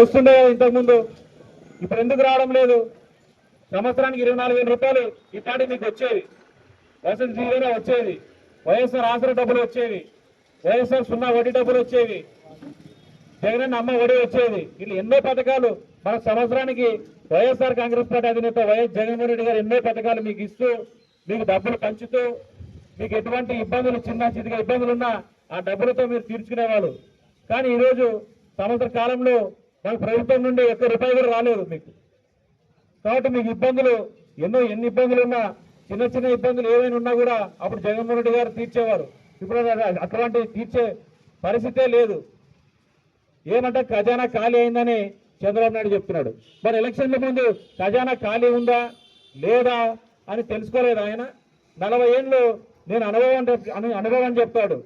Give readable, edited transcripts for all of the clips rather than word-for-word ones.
వస్తుండే ఇంతకుముందు, ఇప్పుడు ఎందుకు రావడం లేదు? సంవత్సరానికి 24,000 రూపాయలు ఇట్లాంటి మీకు వచ్చేది, వసతి దీవెన వచ్చేది, వైఎస్ఆర్ ఆసరా డబ్బులు వచ్చేవి, వైఎస్ఆర్ సున్నా వడ్డీ డబ్బులు వచ్చేవి, జగనన్న అమ్మ ఒడి వచ్చేది. ఇట్లా ఎన్నో పథకాలు మన సంవత్సరానికి వైఎస్ఆర్ కాంగ్రెస్ పార్టీ అధినేత వైఎస్ జగన్మోహన్ రెడ్డి గారు ఎన్నో పథకాలు మీకు ఇస్తూ, మీకు డబ్బులు పంచుతూ, మీకు ఎటువంటి ఇబ్బందులు చిన్న చిన్నగా ఇబ్బందులు ఉన్నా ఆ డబ్బులతో మీరు తీర్చుకునేవాళ్ళు. కానీ ఈరోజు సంవత్సర కాలంలో మన ప్రభుత్వం నుండి ఒక్క రూపాయి కూడా రాలేదు మీకు. కాబట్టి మీకు ఇబ్బందులు ఎన్ని ఇబ్బందులు ఉన్నా, చిన్న చిన్న ఇబ్బందులు ఏమైనా ఉన్నా కూడా అప్పుడు జగన్మోహన్ రెడ్డి గారు తీర్చేవారు. ఇప్పుడు అటువంటి తీర్చే పరిస్థితే లేదు. ఏమంటే ఖజానా ఖాళీ అయిందని చంద్రబాబు నాయుడు చెప్తున్నాడు. మరి ఎలక్షన్ల ముందు ఖజానా ఖాళీ ఉందా లేదా అని తెలుసుకోలేదు ఆయన. 40 ఏళ్ళు నేను అనుభవం అని చెప్తాడు,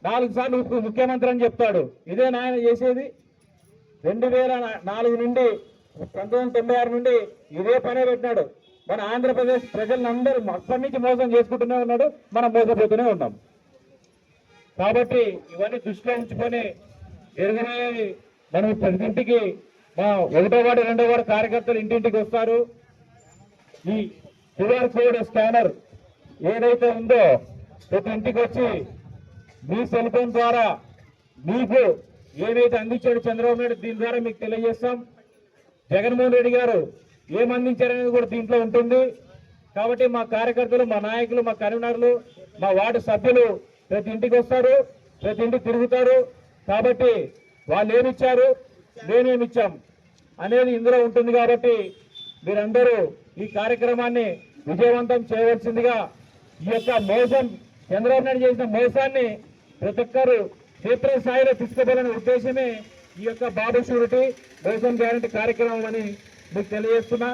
4 సార్లు ముఖ్యమంత్రి అని చెప్తాడు. ఇదే నాయన చేసేది. 2004 నుండి 1996 నుండి ఇదే పనే పెట్టినాడు. మన ఆంధ్రప్రదేశ్ ప్రజలందరూ అప్పటి నుంచి మోసం చేసుకుంటూనే ఉన్నాడు, మనం మోసపోతూనే ఉన్నాం. కాబట్టి ఇవన్నీ దృష్టిలో ఉంచుకొని ఎరుగునేవి మనం ప్రతి ఇంటికి మా 1వ వార్డు 2వ వార్డు కార్యకర్తలు ఇంటింటికి వస్తారు. ఈ QR కోడ్ స్కానర్ ఏదైతే ఉందో ప్రతి ఇంటికి వచ్చి మీ సెల్ ఫోన్ ద్వారా మీకు ఏదైతే అందించాడు చంద్రబాబు నాయుడు, దీని ద్వారా మీకు తెలియజేస్తాం. జగన్మోహన్ రెడ్డి గారు ఏమందించారనేది కూడా దీంట్లో ఉంటుంది. కాబట్టి మా కార్యకర్తలు, మా నాయకులు, మా కన్వీనర్లు, మా వార్డు సభ్యులు ప్రతి ఇంటికి వస్తారు, ప్రతి ఇంటికి తిరుగుతారు. కాబట్టి వాళ్ళు ఏమిచ్చారు, మేమేమిచ్చాం అనేది ఇందులో ఉంటుంది. కాబట్టి మీరందరూ ఈ కార్యక్రమాన్ని విజయవంతం చేయవలసిందిగా, ఈ యొక్క మోసం చంద్రబాబు నాయుడు చేసిన మోసాన్ని ప్రతి ఒక్కరు క్షేత్రస్థాయిలో తీసుకుపోవాలనే ఉద్దేశమే ఈ యొక్క బాబు షూరిటీ మోసం గ్యారంటీ కార్యక్రమం అని మీకు తెలియజేస్తున్నా.